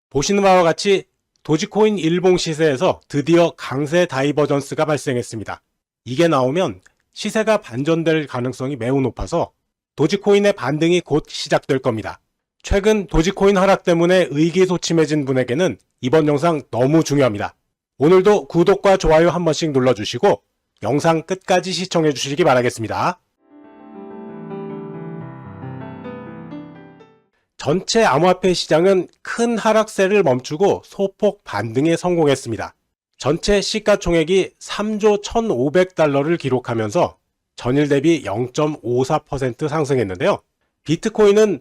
보시는 바와 같이 도지코인 일봉 시세에서 드디어 강세 다이버전스가 발생했습니다. 이게 나오면 시세가 반전될 가능성이 매우 높아서 도지코인의 반등이 곧 시작될 겁니다. 최근 도지코인 하락 때문에 의기소침해진 분에게는 이번 영상 너무 중요합니다. 오늘도 구독과 좋아요 한 번씩 눌러주시고 영상 끝까지 시청해 주시기 바라겠습니다. 전체 암호화폐 시장은 큰 하락세를 멈추고 소폭 반등에 성공했습니다. 전체 시가총액이 3조 1,500달러를 기록하면서 전일 대비 0.54% 상승했는데요. 비트코인은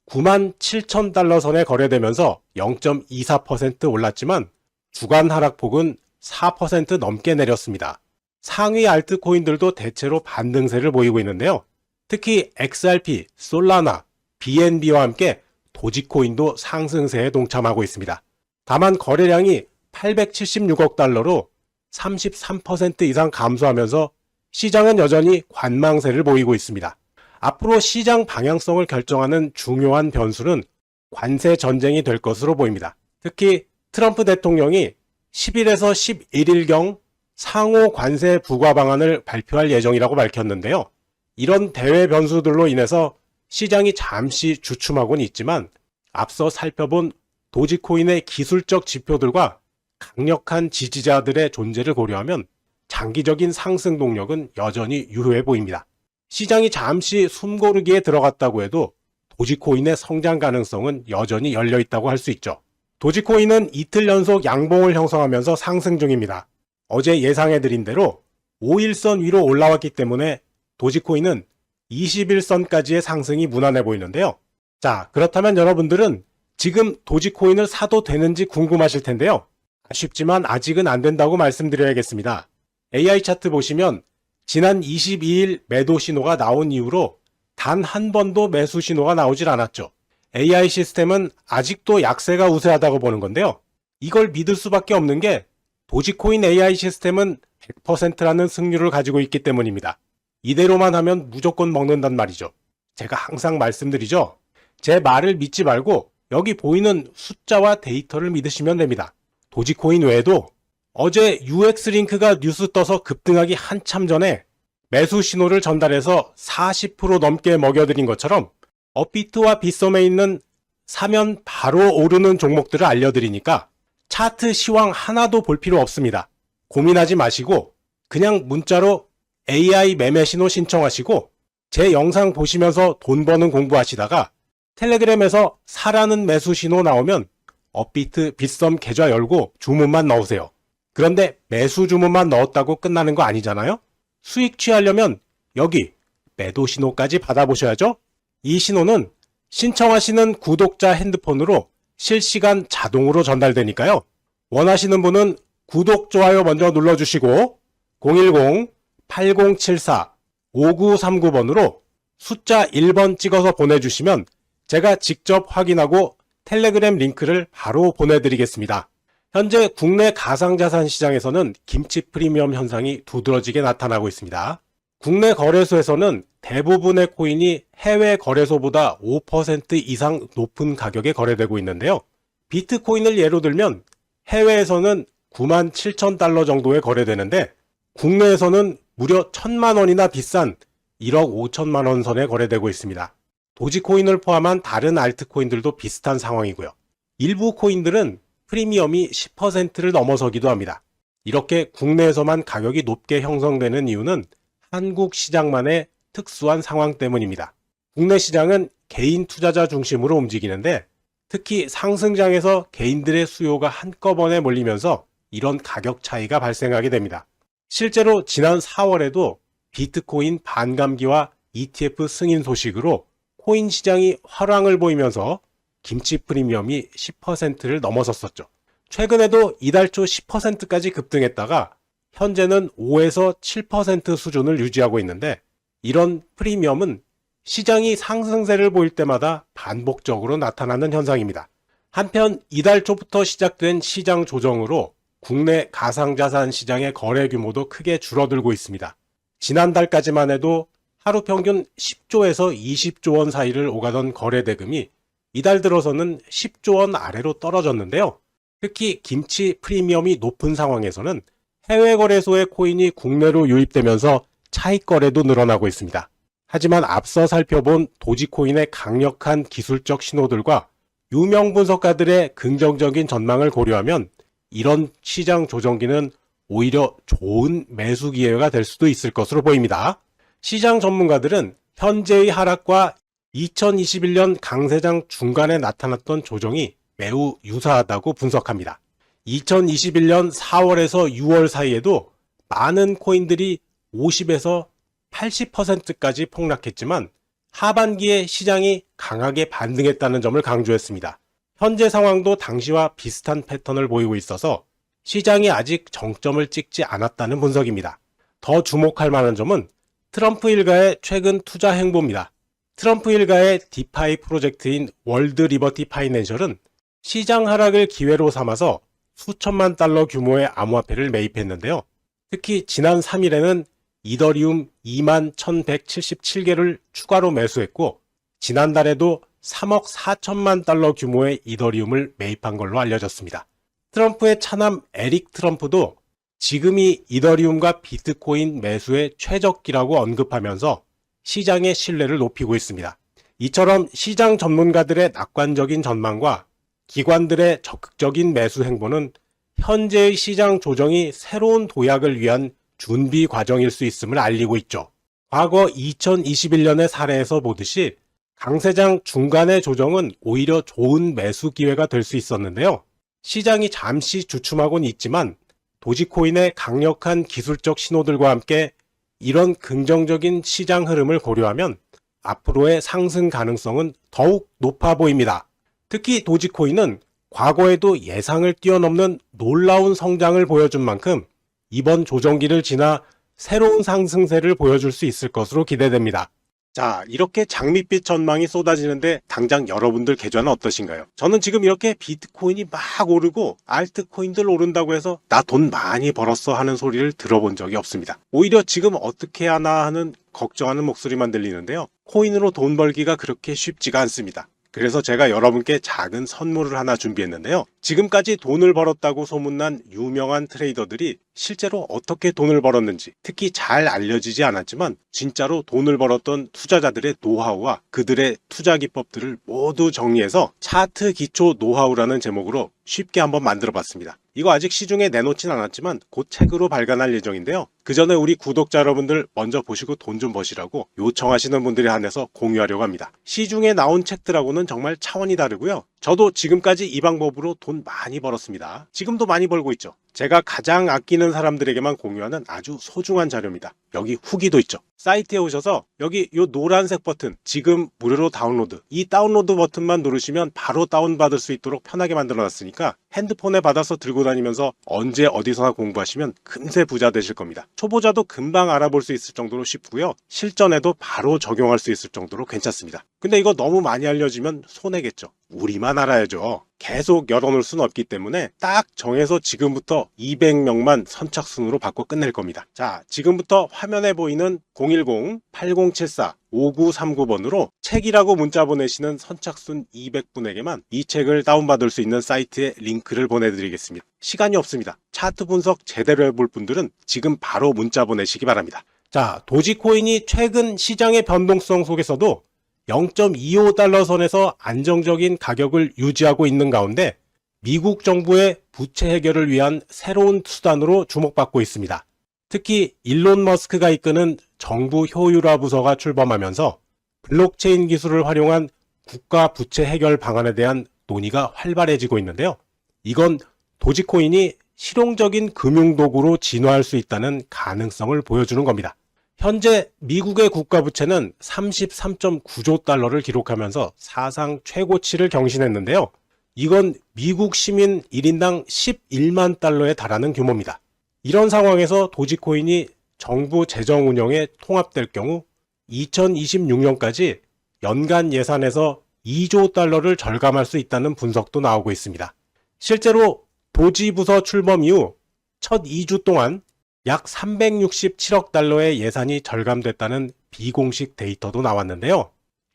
97,000달러 선에 거래되면서 0.24% 올랐지만 주간 하락폭은 4% 넘게 내렸습니다. 상위 알트코인들도 대체로 반등세를 보이고 있는데요. 특히 XRP, 솔라나, BNB와 함께 도지코인도 상승세에 동참하고 있습니다. 다만 거래량이 876억 달러로 33% 이상 감소하면서 시장은 여전히 관망세를 보이고 있습니다. 앞으로 시장 방향성을 결정하는 중요한 변수는 관세 전쟁이 될 것으로 보입니다. 특히 트럼프 대통령이 10일에서 11일경 상호 관세 부과 방안을 발표할 예정이라고 밝혔는데요. 이런 대외 변수들로 인해서 시장이 잠시 주춤하고는 있지만 앞서 살펴본 도지코인의 기술적 지표들과 강력한 지지자들의 존재를 고려하면 장기적인 상승 동력은 여전히 유효해 보입니다. 시장이 잠시 숨고르기에 들어갔다고 해도 도지코인의 성장 가능성은 여전히 열려 있다고 할 수 있죠. 도지코인은 이틀 연속 양봉을 형성하면서 상승 중입니다. 어제 예상해드린 대로 5일선 위로 올라왔기 때문에 도지코인은 21선까지의 상승이 무난해 보이는데요. 자, 그렇다면 여러분들은 지금 도지코인을 사도 되는지 궁금하실 텐데요. 아쉽지만 아직은 안 된다고 말씀드려야겠습니다. AI 차트 보시면 지난 22일 매도 신호가 나온 이후로 단 한 번도 매수 신호가 나오질 않았죠. AI 시스템은 아직도 약세가 우세하다고 보는 건데요. 이걸 믿을 수밖에 없는 게 도지코인 AI 시스템은 100%라는 승률을 가지고 있기 때문입니다. 이대로만 하면 무조건 먹는단 말이죠. 제가 항상 말씀드리죠. 제 말을 믿지 말고 여기 보이는 숫자와 데이터를 믿으시면 됩니다. 도지코인 외에도 어제 UX링크가 뉴스 떠서 급등하기 한참 전에 매수 신호를 전달해서 40% 넘게 먹여드린 것처럼 업비트와 빗썸에 있는 사면 바로 오르는 종목들을 알려드리니까 차트 시황 하나도 볼 필요 없습니다. 고민하지 마시고 그냥 문자로 AI 매매 신호 신청하시고 제 영상 보시면서 돈 버는 공부하시다가 텔레그램에서 사라는 매수 신호 나오면 업비트 빗썸 계좌 열고 주문만 넣으세요. 그런데 매수 주문만 넣었다고 끝나는 거 아니잖아요? 수익 취하려면 여기 매도 신호까지 받아보셔야죠. 이 신호는 신청하시는 구독자 핸드폰으로 실시간 자동으로 전달되니까요. 원하시는 분은 구독, 좋아요 먼저 눌러주시고 010-8074-5939번으로 숫자 1번 찍어서 보내주시면 제가 직접 확인하고 텔레그램 링크를 바로 보내드리겠습니다. 현재 국내 가상자산 시장에서는 김치 프리미엄 현상이 두드러지게 나타나고 있습니다. 국내 거래소에서는 대부분의 코인이 해외 거래소보다 5% 이상 높은 가격에 거래되고 있는데요. 비트코인을 예로 들면 해외에서는 97,000달러 정도에 거래되는데 국내에서는 무려 1,000만 원이나 비싼 1억 5천만 원 선에 거래되고 있습니다. 도지코인을 포함한 다른 알트코인들도 비슷한 상황이고요. 일부 코인들은 프리미엄이 10%를 넘어서기도 합니다. 이렇게 국내에서만 가격이 높게 형성되는 이유는 한국 시장만의 특수한 상황 때문입니다. 국내 시장은 개인 투자자 중심으로 움직이는데 특히 상승장에서 개인들의 수요가 한꺼번에 몰리면서 이런 가격 차이가 발생하게 됩니다. 실제로 지난 4월에도 비트코인 반감기와 ETF 승인 소식으로 코인 시장이 화랑을 보이면서 김치 프리미엄이 10%를 넘어섰었죠. 최근에도 이달 초 10%까지 급등했다가 현재는 5에서 7% 수준을 유지하고 있는데 이런 프리미엄은 시장이 상승세를 보일 때마다 반복적으로 나타나는 현상입니다. 한편 이달 초부터 시작된 시장 조정으로 국내 가상자산 시장의 거래 규모도 크게 줄어들고 있습니다. 지난달까지만 해도 하루 평균 10조에서 20조 원 사이를 오가던 거래 대금이 이달 들어서는 10조 원 아래로 떨어졌는데요. 특히 김치 프리미엄이 높은 상황에서는 해외 거래소의 코인이 국내로 유입되면서 차익 거래도 늘어나고 있습니다. 하지만 앞서 살펴본 도지코인의 강력한 기술적 신호들과 유명 분석가들의 긍정적인 전망을 고려하면 이런 시장 조정기는 오히려 좋은 매수 기회가 될 수도 있을 것으로 보입니다. 시장 전문가들은 현재의 하락과 2021년 강세장 중간에 나타났던 조정이 매우 유사하다고 분석합니다. 2021년 4월에서 6월 사이에도 많은 코인들이 50에서 80%까지 폭락했지만 하반기에 시장이 강하게 반등했다는 점을 강조했습니다. 현재 상황도 당시와 비슷한 패턴을 보이고 있어서 시장이 아직 정점을 찍지 않았다는 분석입니다. 더 주목할 만한 점은 트럼프 일가의 최근 투자 행보입니다. 트럼프 일가의 디파이 프로젝트인 월드 리버티 파이낸셜은 시장 하락을 기회로 삼아서 수천만 달러 규모의 암호화폐를 매입했는데요. 특히 지난 3일에는 이더리움 21,177개를 추가로 매수했고 지난달에도 3억 4천만 달러 규모의 이더리움을 매입한 걸로 알려졌습니다. 트럼프의 차남 에릭 트럼프도 지금이 이더리움과 비트코인 매수의 최적기라고 언급하면서 시장의 신뢰를 높이고 있습니다. 이처럼 시장 전문가들의 낙관적인 전망과 기관들의 적극적인 매수 행보는 현재의 시장 조정이 새로운 도약을 위한 준비 과정일 수 있음을 알리고 있죠. 과거 2021년의 사례에서 보듯이 강세장 중간의 조정은 오히려 좋은 매수 기회가 될 수 있었는데요. 시장이 잠시 주춤하곤 있지만 도지코인의 강력한 기술적 신호들과 함께 이런 긍정적인 시장 흐름을 고려하면 앞으로의 상승 가능성은 더욱 높아 보입니다. 특히 도지코인은 과거에도 예상을 뛰어넘는 놀라운 성장을 보여준 만큼 이번 조정기를 지나 새로운 상승세를 보여줄 수 있을 것으로 기대됩니다. 자, 이렇게 장밋빛 전망이 쏟아지는데 당장 여러분들 계좌는 어떠신가요? 저는 지금 이렇게 비트코인이 막 오르고 알트코인들 오른다고 해서 나 돈 많이 벌었어 하는 소리를 들어본 적이 없습니다. 오히려 지금 어떻게 하나 하는 걱정하는 목소리만 들리는데요. 코인으로 돈 벌기가 그렇게 쉽지가 않습니다. 그래서 제가 여러분께 작은 선물을 하나 준비했는데요. 지금까지 돈을 벌었다고 소문난 유명한 트레이더들이 실제로 어떻게 돈을 벌었는지, 특히 잘 알려지지 않았지만 진짜로 돈을 벌었던 투자자들의 노하우와 그들의 투자 기법들을 모두 정리해서 차트 기초 노하우라는 제목으로 쉽게 한번 만들어 봤습니다. 이거 아직 시중에 내놓진 않았지만 곧 책으로 발간할 예정인데요. 그 전에 우리 구독자 여러분들 먼저 보시고 돈 좀 버시라고 요청하시는 분들에 한해서 공유하려고 합니다. 시중에 나온 책들하고는 정말 차원이 다르고요. 저도 지금까지 이 방법으로 돈 많이 벌었습니다. 지금도 많이 벌고 있죠. 제가 가장 아끼는 사람들에게만 공유하는 아주 소중한 자료입니다. 여기 후기도 있죠. 사이트에 오셔서 여기 이 노란색 버튼, 지금 무료로 다운로드, 이 다운로드 버튼만 누르시면 바로 다운받을 수 있도록 편하게 만들어 놨으니까 핸드폰에 받아서 들고 다니면서 언제 어디서나 공부하시면 금세 부자 되실 겁니다. 초보자도 금방 알아볼 수 있을 정도로 쉽고요. 실전에도 바로 적용할 수 있을 정도로 괜찮습니다. 근데 이거 너무 많이 알려지면 손해겠죠. 우리만 알아야죠. 계속 열어놓을 수는 없기 때문에 딱 정해서 지금부터 200명만 선착순으로 받고 끝낼 겁니다. 자, 지금부터 화면에 보이는 010-8074-5939번으로 책이라고 문자 보내시는 선착순 200분에게만 이 책을 다운받을 수 있는 사이트에 링크를 보내드리겠습니다. 시간이 없습니다. 차트 분석 제대로 해볼 분들은 지금 바로 문자 보내시기 바랍니다. 자, 도지코인이 최근 시장의 변동성 속에서도 0.25달러 선에서 안정적인 가격을 유지하고 있는 가운데 미국 정부의 부채 해결을 위한 새로운 수단으로 주목받고 있습니다. 특히 일론 머스크가 이끄는 정부 효율화 부서가 출범하면서 블록체인 기술을 활용한 국가 부채 해결 방안에 대한 논의가 활발해지고 있는데요. 이건 도지코인이 실용적인 금융도구로 진화할 수 있다는 가능성을 보여주는 겁니다. 현재 미국의 국가 부채는 33.9조 달러를 기록하면서 사상 최고치를 경신했는데요. 이건 미국 시민 1인당 11만 달러에 달하는 규모입니다. 이런 상황에서 도지코인이 정부 재정 운영에 통합될 경우 2026년까지 연간 예산에서 2조 달러를 절감할 수 있다는 분석도 나오고 있습니다. 실제로 도지 부서 출범 이후 첫 2주 동안 약 367억 달러의 예산이 절감됐다는 비공식 데이터도 나왔는데요.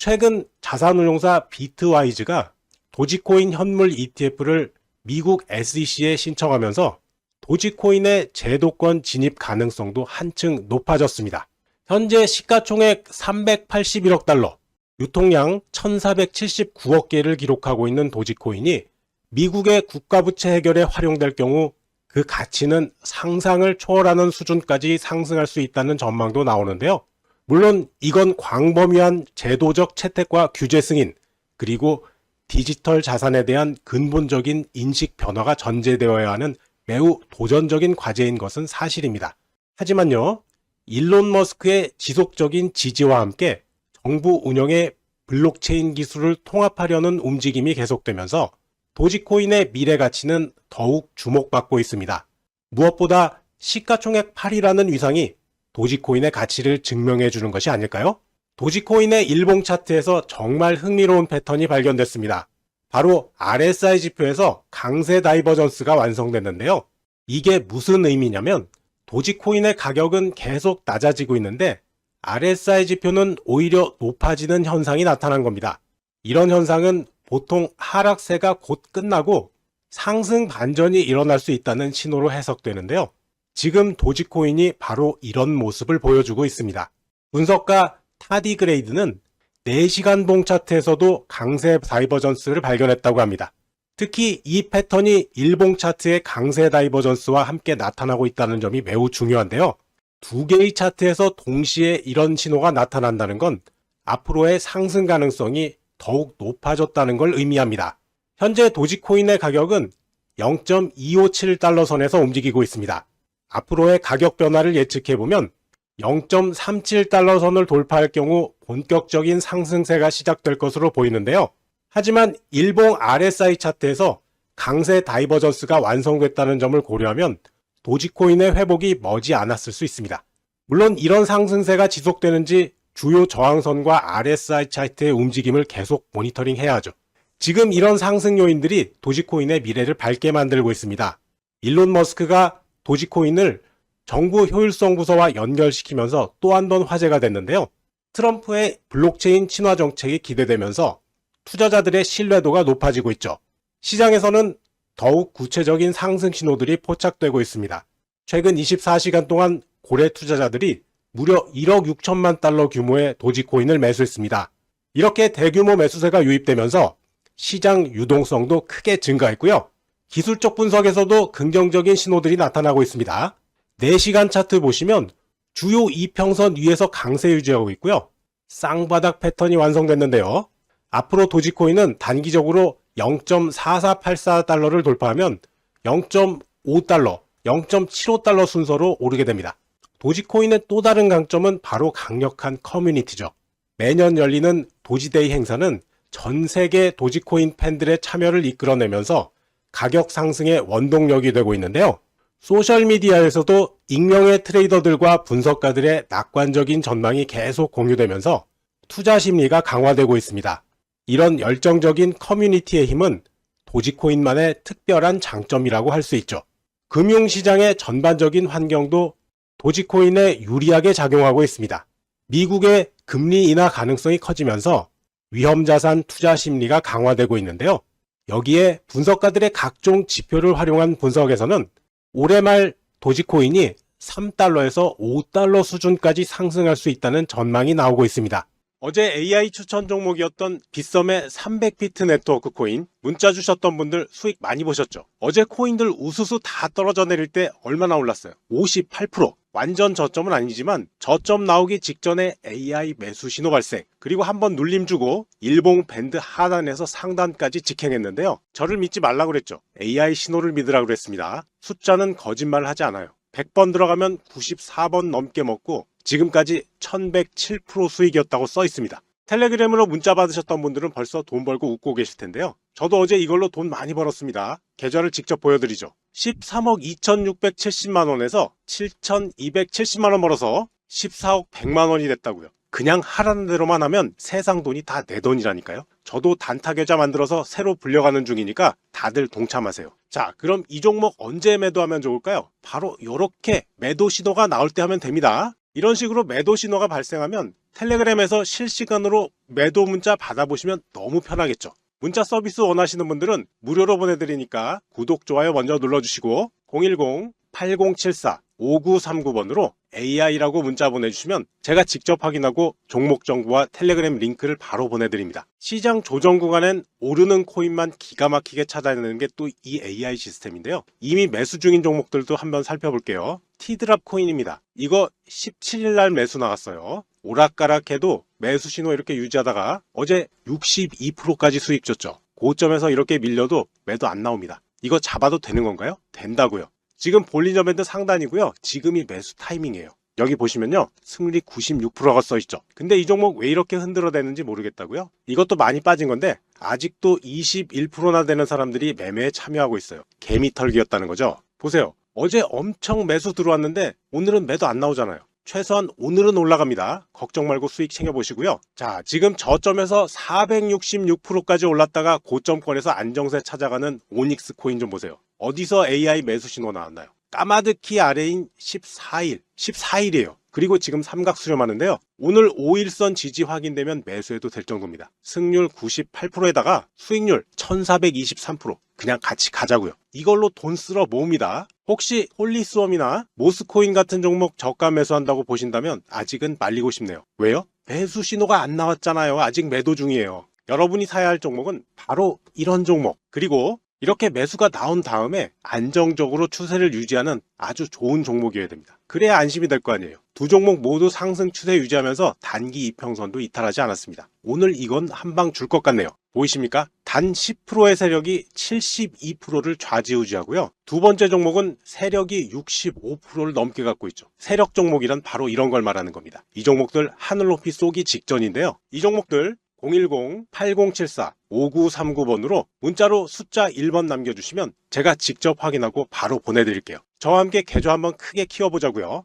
최근 자산운용사 비트와이즈가 도지코인 현물 ETF를 미국 SEC에 신청하면서 도지코인의 제도권 진입 가능성도 한층 높아졌습니다. 현재 시가총액 381억 달러, 유통량 1479억 개를 기록하고 있는 도지코인이 미국의 국가부채 해결에 활용될 경우 그 가치는 상상을 초월하는 수준까지 상승할 수 있다는 전망도 나오는데요. 물론 이건 광범위한 제도적 채택과 규제 승인, 그리고 디지털 자산에 대한 근본적인 인식 변화가 전제되어야 하는 매우 도전적인 과제인 것은 사실입니다. 하지만요, 일론 머스크의 지속적인 지지와 함께 정부 운영의 블록체인 기술을 통합하려는 움직임이 계속되면서 도지코인의 미래 가치는 더욱 주목받고 있습니다. 무엇보다 시가총액 8이라는 위상이 도지코인의 가치를 증명해 주는 것이 아닐까요? 도지코인의 일봉 차트에서 정말 흥미로운 패턴이 발견됐습니다. 바로 RSI 지표에서 강세 다이버전스가 완성됐는데요. 이게 무슨 의미냐면 도지코인의 가격은 계속 낮아지고 있는데 RSI 지표는 오히려 높아지는 현상이 나타난 겁니다. 이런 현상은 보통 하락세가 곧 끝나고 상승 반전이 일어날 수 있다는 신호로 해석되는데요. 지금 도지코인이 바로 이런 모습을 보여주고 있습니다. 분석가 타디그레이드는 4시간 봉 차트에서도 강세 다이버전스를 발견했다고 합니다. 특히 이 패턴이 일봉 차트의 강세 다이버전스와 함께 나타나고 있다는 점이 매우 중요한데요. 두 개의 차트에서 동시에 이런 신호가 나타난다는 건 앞으로의 상승 가능성이 더욱 높아졌다는 걸 의미합니다. 현재 도지코인의 가격은 0.257달러 선에서 움직이고 있습니다. 앞으로의 가격 변화를 예측해보면 0.37달러 선을 돌파할 경우 본격적인 상승세가 시작될 것으로 보이는데요. 하지만 일봉 RSI 차트에서 강세 다이버전스가 완성됐다는 점을 고려하면 도지코인의 회복이 머지 않았을 수 있습니다. 물론 이런 상승세가 지속되는지 주요 저항선과 RSI 차트의 움직임을 계속 모니터링해야 하죠. 지금 이런 상승 요인들이 도지코인의 미래를 밝게 만들고 있습니다. 일론 머스크가 도지코인을 정부 효율성 부서와 연결시키면서 또 한 번 화제가 됐는데요. 트럼프의 블록체인 친화 정책이 기대되면서 투자자들의 신뢰도가 높아지고 있죠. 시장에서는 더욱 구체적인 상승 신호들이 포착되고 있습니다. 최근 24시간 동안 고래 투자자들이 무려 1억 6천만 달러 규모의 도지코인을 매수했습니다. 이렇게 대규모 매수세가 유입되면서 시장 유동성도 크게 증가했고요. 기술적 분석에서도 긍정적인 신호들이 나타나고 있습니다. 4시간 차트 보시면 주요 이평선 위에서 강세 유지하고 있고요. 쌍바닥 패턴이 완성됐는데요. 앞으로 도지코인은 단기적으로 0.4484달러를 돌파하면 0.5달러, 0.75달러 순서로 오르게 됩니다. 도지코인의 또 다른 강점은 바로 강력한 커뮤니티죠. 매년 열리는 도지데이 행사는 전 세계 도지코인 팬들의 참여를 이끌어내면서 가격 상승의 원동력이 되고 있는데요. 소셜미디어에서도 익명의 트레이더들과 분석가들의 낙관적인 전망이 계속 공유되면서 투자 심리가 강화되고 있습니다. 이런 열정적인 커뮤니티의 힘은 도지코인만의 특별한 장점이라고 할 수 있죠. 금융시장의 전반적인 환경도 도지코인에 유리하게 작용하고 있습니다. 미국의 금리 인하 가능성이 커지면서 위험자산 투자 심리가 강화되고 있는데요. 여기에 분석가들의 각종 지표를 활용한 분석에서는 올해 말 도지코인이 3달러에서 5달러 수준까지 상승할 수 있다는 전망이 나오고 있습니다. 어제 AI 추천 종목이었던 빗썸의 300비트 네트워크 코인 문자 주셨던 분들 수익 많이 보셨죠? 어제 코인들 우수수 다 떨어져 내릴 때 얼마나 올랐어요? 58%. 완전 저점은 아니지만 저점 나오기 직전에 AI 매수 신호 발생, 그리고 한번 눌림 주고 일봉 밴드 하단에서 상단까지 직행했는데요. 저를 믿지 말라고 그랬죠. AI 신호를 믿으라고 그랬습니다. 숫자는 거짓말을 하지 않아요. 100번 들어가면 94번 넘게 먹고 지금까지 1107% 수익이었다고 써 있습니다. 텔레그램으로 문자 받으셨던 분들은 벌써 돈 벌고 웃고 계실 텐데요. 저도 어제 이걸로 돈 많이 벌었습니다. 계좌를 직접 보여드리죠. 13억 2670만 원에서 7270만 원 벌어서 14억 100만 원이 됐다고요. 그냥 하라는 대로만 하면 세상 돈이 다 내 돈이라니까요. 저도 단타 계좌 만들어서 새로 불려가는 중이니까 다들 동참하세요. 자, 그럼 이 종목 언제 매도하면 좋을까요? 바로 이렇게 매도 신호가 나올 때 하면 됩니다. 이런 식으로 매도 신호가 발생하면 텔레그램에서 실시간으로 매도 문자 받아보시면 너무 편하겠죠. 문자 서비스 원하시는 분들은 무료로 보내드리니까 구독, 좋아요 먼저 눌러주시고 010-8074-5939번으로 AI라고 문자 보내주시면 제가 직접 확인하고 종목 정보와 텔레그램 링크를 바로 보내드립니다. 시장 조정 구간엔 오르는 코인만 기가 막히게 찾아내는 게 또 이 AI 시스템인데요. 이미 매수 중인 종목들도 한번 살펴볼게요. 티드랍 코인입니다. 이거 17일 날 매수 나왔어요. 오락가락해도 매수 신호 이렇게 유지하다가 어제 62%까지 수익 줬죠. 고점에서 이렇게 밀려도 매도 안 나옵니다. 이거 잡아도 되는 건가요? 된다고요. 지금 볼리저 밴드 상단이고요. 지금이 매수 타이밍이에요. 여기 보시면요. 승률이 96%가 써있죠. 근데 이 종목 왜 이렇게 흔들어대는지 모르겠다고요? 이것도 많이 빠진 건데 아직도 21%나 되는 사람들이 매매에 참여하고 있어요. 개미털기였다는 거죠. 보세요. 어제 엄청 매수 들어왔는데 오늘은 매도 안 나오잖아요. 최소한 오늘은 올라갑니다. 걱정 말고 수익 챙겨보시고요. 자, 지금 저점에서 466%까지 올랐다가 고점권에서 안정세 찾아가는 오닉스 코인 좀 보세요. 어디서 AI 매수 신호 나왔나요? 까마득히 아래인 14일이에요. 그리고 지금 삼각 수렴하는데요. 오늘 5일선 지지 확인되면 매수해도 될 정도입니다. 승률 98%에다가 수익률 1423%. 그냥 같이 가자고요. 이걸로 돈 쓸어 모읍니다. 혹시 홀리스웜이나 모스코인 같은 종목 저가 매수한다고 보신다면 아직은 말리고 싶네요. 왜요? 매수 신호가 안 나왔잖아요. 아직 매도 중이에요. 여러분이 사야 할 종목은 바로 이런 종목. 그리고 이렇게 매수가 나온 다음에 안정적으로 추세를 유지하는 아주 좋은 종목이어야 됩니다. 그래야 안심이 될 거 아니에요. 두 종목 모두 상승 추세 유지하면서 단기 이평선도 이탈하지 않았습니다. 오늘 이건 한 방 줄 것 같네요. 보이십니까? 단 10%의 세력이 72%를 좌지우지하고요. 두 번째 종목은 세력이 65%를 넘게 갖고 있죠. 세력 종목이란 바로 이런 걸 말하는 겁니다. 이 종목들 하늘 높이 쏘기 직전인데요. 이 종목들 010-8074-5939번으로 문자로 숫자 1번 남겨주시면 제가 직접 확인하고 바로 보내드릴게요. 저와 함께 계좌 한번 크게 키워보자고요.